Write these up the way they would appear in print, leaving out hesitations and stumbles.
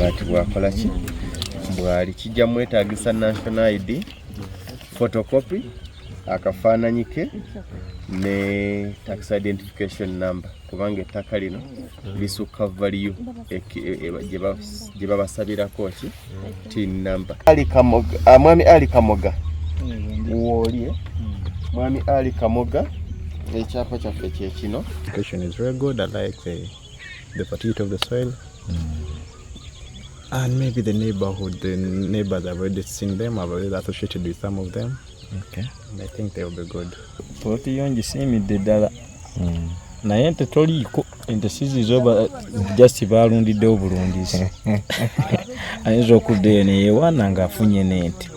ati bwakola ki bwali kijja mwetaagisa national ID photocopy akafaananyi ke ne tax identification number kubanga ettaka lino lisukka value gye babasabirako ki tin number. Mwami Ali Kamoga woolye Mwami Ali Kamoga ekyapa kyaffe kye kino. Location is very good. I like the fertility of the soil. And maybe the neighbors, I've already seen them, I've already associated with some of them. Okay. And I think they will be good. Poti yonji simidde ddala. Naye ente toliiko, ente sizizoba just balundiddewo bulundizi. Ayinza okuddayo neyewaana ng'afunye n'ente.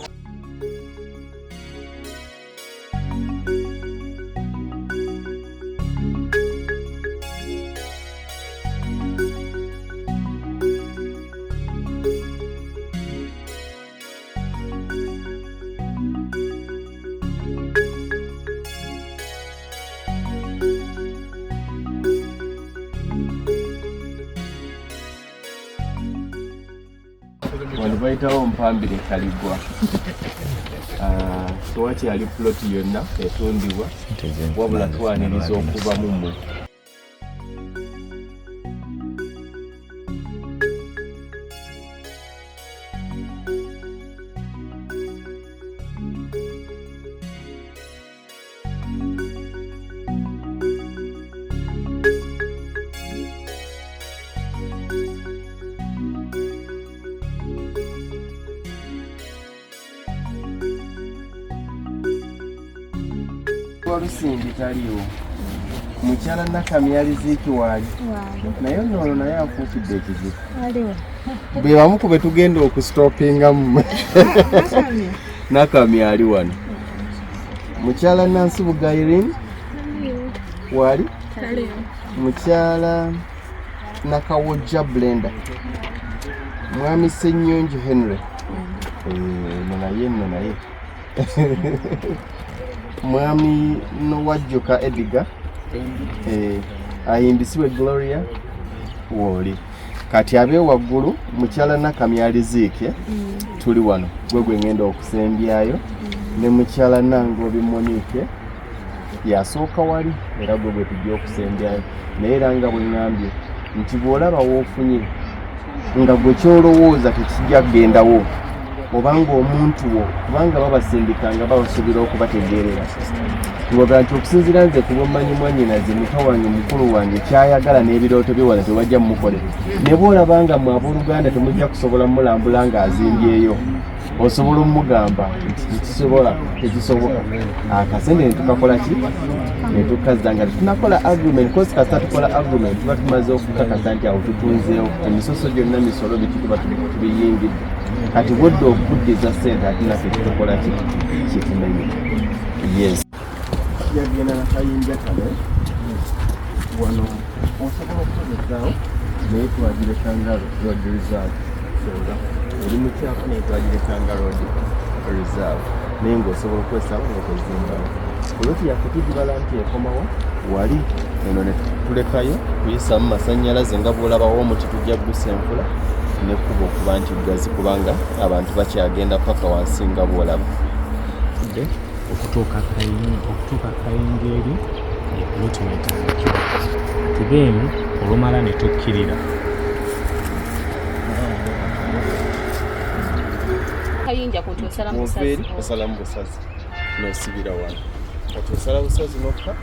Wano bayitawo Mpambire Kaligwa. Tewaki yali ploti yonna etundibwa wabula twaniriza okuva mu mmwe. Walusimbi taliwo. Mukyala Nakamyali Ziiki waali. Naye ono naye afuukidde ekizibu. Be bamu ku be tugenda okusitopingamu. Nakamyali wano. Mukyala Nansi Bugairin waali. Mukyala Nakawojja Blenda. Mwami Ssenyonjo Henry. Nno naye. Mwami Nowajjuka Edgar. Ayimbisiwe Gloria wooli. Kati abe waggulu mukyala Nakamyali Ziiki tuli wano gwe ngenda okusembyayo ne mukyala Nangobi Monique yasooka wali era gwe tujja okusembyayo naye era nga bwe ngambye nti bw'olaba woofunye nga gwe kyolowooza tekijja kugendawo obanga omuntu wo kubanga babasindikanga babasuubira okubategeerera ngoga nti okusinziira nze ku bw'omanyi mwannyinaze muto wange mukulu wange kyayagala n'ebirooto bye wano tewajja mumukole ne bw'olabanga mu abooluganda temujja kusobola mulambula ng'azimbyeyo osobola omugamba nti tekisoboka akasente ne tukakola ki ne tukazza nga tetunakola agreement kosi kasita tukola agreement tuba tumaze okukakasa nti awo tutunzeewo emisoso gyonna misolo bituba tubiyingidde kati bwodde okuddiza ssente ate naffe tutukola ki kitumenye. Yes. Yagenda nakayinja kano wano osobola okukozesaawo naye twagire Kangaroo Road Reserve eri mu kyapa naye twagire Kangaroo Road Reserve naye ng'osobola okukozesaawo ng'okozimbawo poloti yaffe tugibala nti ekomawo wali eno ne tulekayo tuyisamu masannyalaze nga bw'olabawo omuti tujja kugusa enfula nekkuba okuba nti ggazi kubanga abantu bakyagenda paka wansi nga bw'olaba. Okutuuka Kayinja eri poloti wetagakyo tubeemu olumala ne tukkirira. Kayinja kunti osalamu busazi n'osibira wano kati osala busazi nokka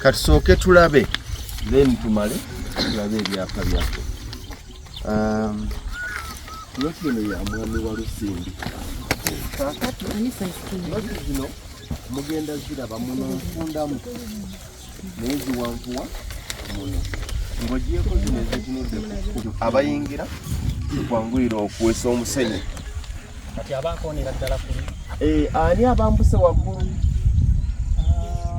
katusooke tulabe then tumale tulabe ebyapa byaffe. Loti eno ya mwami wa Lusimbi. Kakati loti zino mugenda ziraba muno nfundamu naye ziwanvuwa muno ng'ogyeko zino ezitunudde abayingira tukwanguyira okuwesa omusenyu. Kati abankoonera ddala ani abambuse waggulu?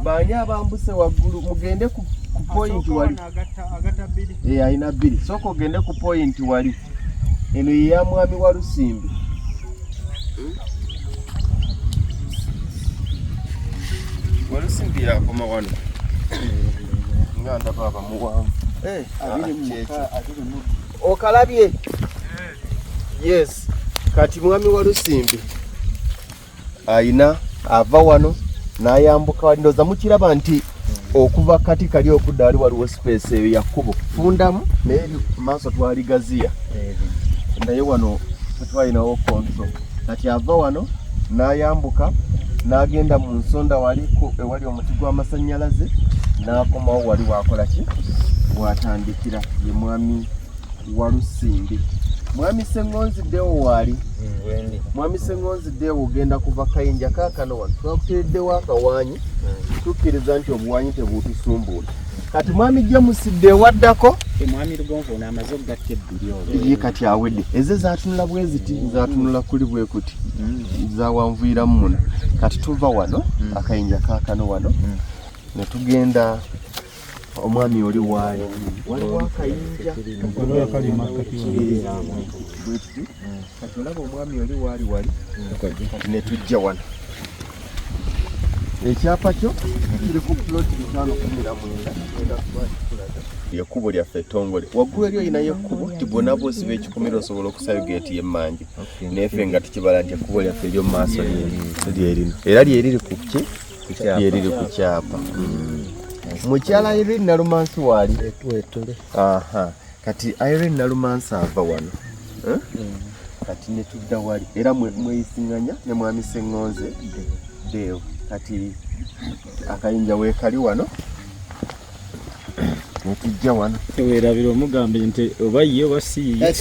Baani abambuse waggulu? Mugende ku point wali. Alina 2. Sooka ogende ku point wali. Eno ye ya mwami wa Lusimbi. Walusimbi yakoma wano. Nga ndaba abamuwanvu. Okalabye? Yes. Kati mwami wa Lusimbi ayina ava wano n'ayambuka wali. Ndowooza mukiraba nti okuva kati kali okudda wali waliwo space eyo ya kkubo fundamu naye maaso twaligaziya naye wano twalinawo control. Kati ava wano n'ayambuka n'agenda mu nsonda wali omuti gw'amasannyalaze n'akomawo wali wakola ki watandikira ye mwami wa Lusimbi. Mwami Ssengonziddewo waali. Mwami Ssengonziddewo ogenda kuva Kayinja kaakano wano twakutereddewo akawaanyi tukkiriza nti obuwaanyi tebutusumbuula. Kati mwami James waddako mwami Lugonvu n'amaze okugatta ebbiri olwo. Ye kati awedde ezo zaatunula bwe ziti zaatunula kuli bwe kuti zaawanvuiramu muno. Kati tuva wano Akayinja kaakano wano ne tugenda omwami oli waali waliwo akayinja kati olaba omwami oli waali kati ne tujja wano. Ekyapa kyo kiri ku ploti 519 ekkubo lyaffe ettongole waggulu eri olinayo ekkubo ti bwonna bwosiba ekikomera osobola okusayo geeti y'emmanja nefe nga tukibala nti ekkubo lyaffe ery'omu maaso lyerino era lyeriri ku ki lyeriri ku kyapa. Mukyala Irene Nalumansi waali. Kati Irene Nalumansi ava wano. Kati ne tudda wali era mweyisinganya ne mwami Ssengonziddewo. Kati Akayinja weekali wano ne tujja wano. Teweerabira omugambe nti oba ye oba si ye.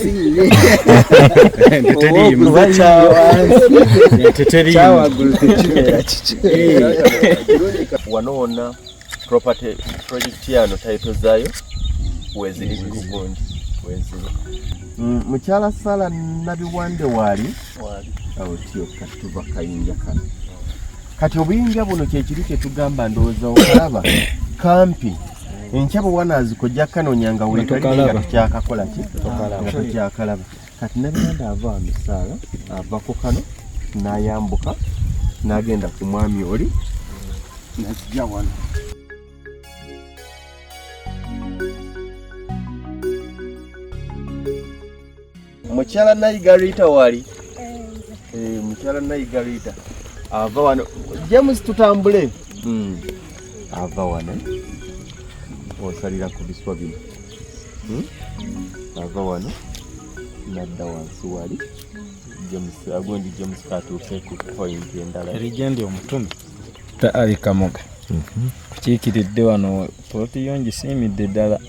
Wano wonna property project yano title zaayo weziri kugundi weziri. Mukyala Sala Nabiwande waali awotyo kati tuva Kayinja kano. Kati obuyinja buno kyekiri kye tugamba ndowooza okulaba kampi enkyabo wanazikojja kanonyanga weekali nga tukyakakola ki nga tukyakalaba. Kati Nabiwande ava Misaala avako kano n'ayambuka n'agenda ku mwami oli n'akijja wano. Mukyala Nayigarita wali. Mukyala Nayigarita ava wano. James tutambule. Ava wano. Osalira ku biswa bino. Ava wano. Nadda wansi wali. Agondi James katuuse ku point endala. Erigendi omutume Ali Kamoga kukiikiridde wano poloti yo ngisiimidde ddala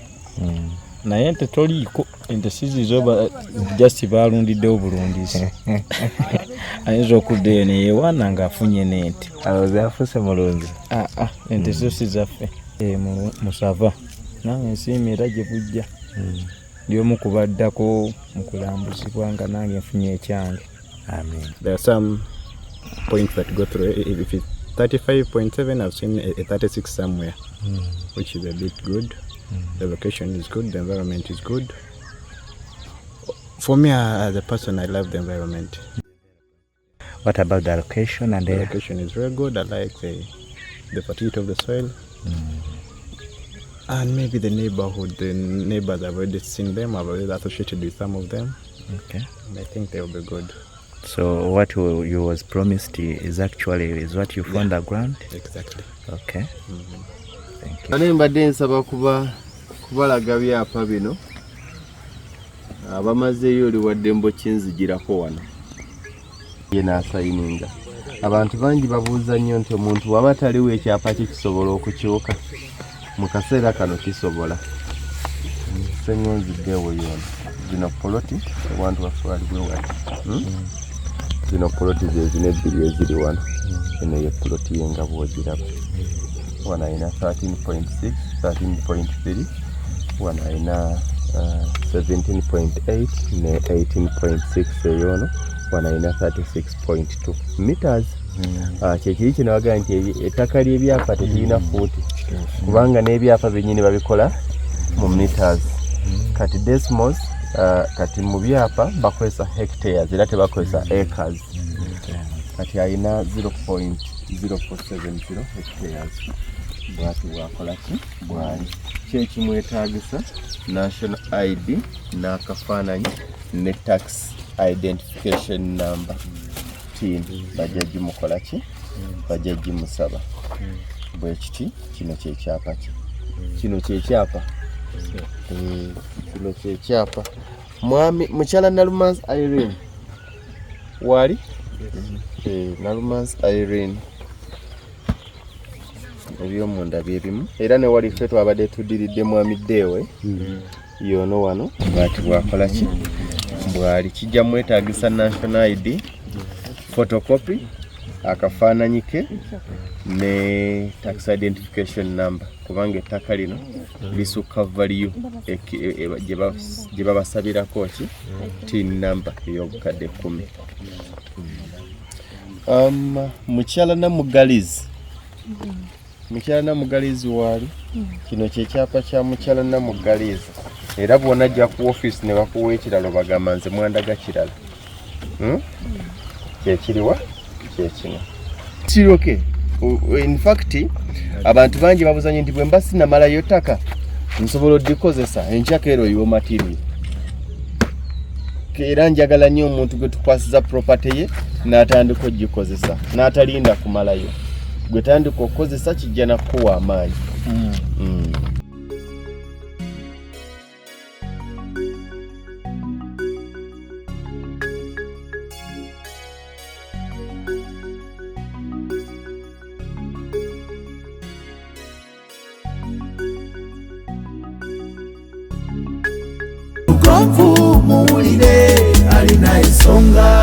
naye ente toliiko ente sizizo just baalundiddewo bulundizi ayinza okudda eyo neyewaana ng'afunye n'ente zafuse mulunzi ente zo si zaffe musava nange nsiimi era gye bujja ndi omu kubaddako mu kulambuzibwa nga nange nfunye ekyange. Amen. There are some points that go through. If it's 35.7, I've seen a 36 somewhere, which is a bit good. The location is good, the environment is good. For me, as a person, I love the environment. What about the location? And the location is very good. I like the fertility of the soil. And maybe the neighborhood, the neighbors, I've already seen them, I've already associated with some of them. Okay. And I think they will be good. So what you was promised is what you found the ground? Exactly. Okay. Thank you. Ane mbadde nsaba kubalaga byapa bino abamazeeyo oli wadde mbo kinzigirako wano ye n'asayininga. Abantu bangi babuuza nnyo nti omuntu waba taliwo ekyapa kye kisobola okukyuka. mu kaseera kano kisobola seŋŋonziddeewo yono zino poloti abantu baswalibwe wati zino poloti ze zino ebbiri eziri wano eno ye poloti ye nga bw'ogiraba wano ayina 13.6 13.3 wano ayina 17.8 ne 18.6 eyono wano ayina 36.2 meters. Kyekiri kino waga nti ettaka ly'ebyapa tekirina fuuti kubanga n'ebyapa byennyini babikola mu meters. Kati decimals kati mu byapa bakozesa hectares era tebakozesa acres. Kati ayina 0.0470 hectares. Bwati bwakolaki bwali kyekimwetaagisa national ID n'akafaananyi ne tax identification number tin bajja gimukola ki bajja gimusaba bwe kiti kino kyekyapa ki kino kyekyapa kino kyekyapa mwami mukyala Nalumansi Irene wali Nalumansi Irene ebyomunda byebimu era ne wali ffe twabadde tuddiridde mwami ddeewe yono wano bwati bwakola ki bwali kijja mwetaagisa national ID photocopy akafaananyi ke ne tax identification number kubanga ettaka lino lisukka value gye babasabirako ki tin number ey'obukadde 10. Mukyala Namugalizi Mukyala Namugalizi wali kino kyekyapa kya Mukyala Namugalizi era bw'onajja ku office ne bakuwa ekiralo bagamba nze mwandaga kirala kyekiriwa kyekino siroke. In fact abantu bangi babuzanye nti bwe mba sinamalayo ttaka nsobola oddikozesa enkyaka ero yo material era njagala nnyo omuntu gwe tukwasiza property ye n'atandika ogikozesa n'atalinda kumalayo gwe tandika okukozesa kijja nakuwa amaanyi. Muwulire alina ensonga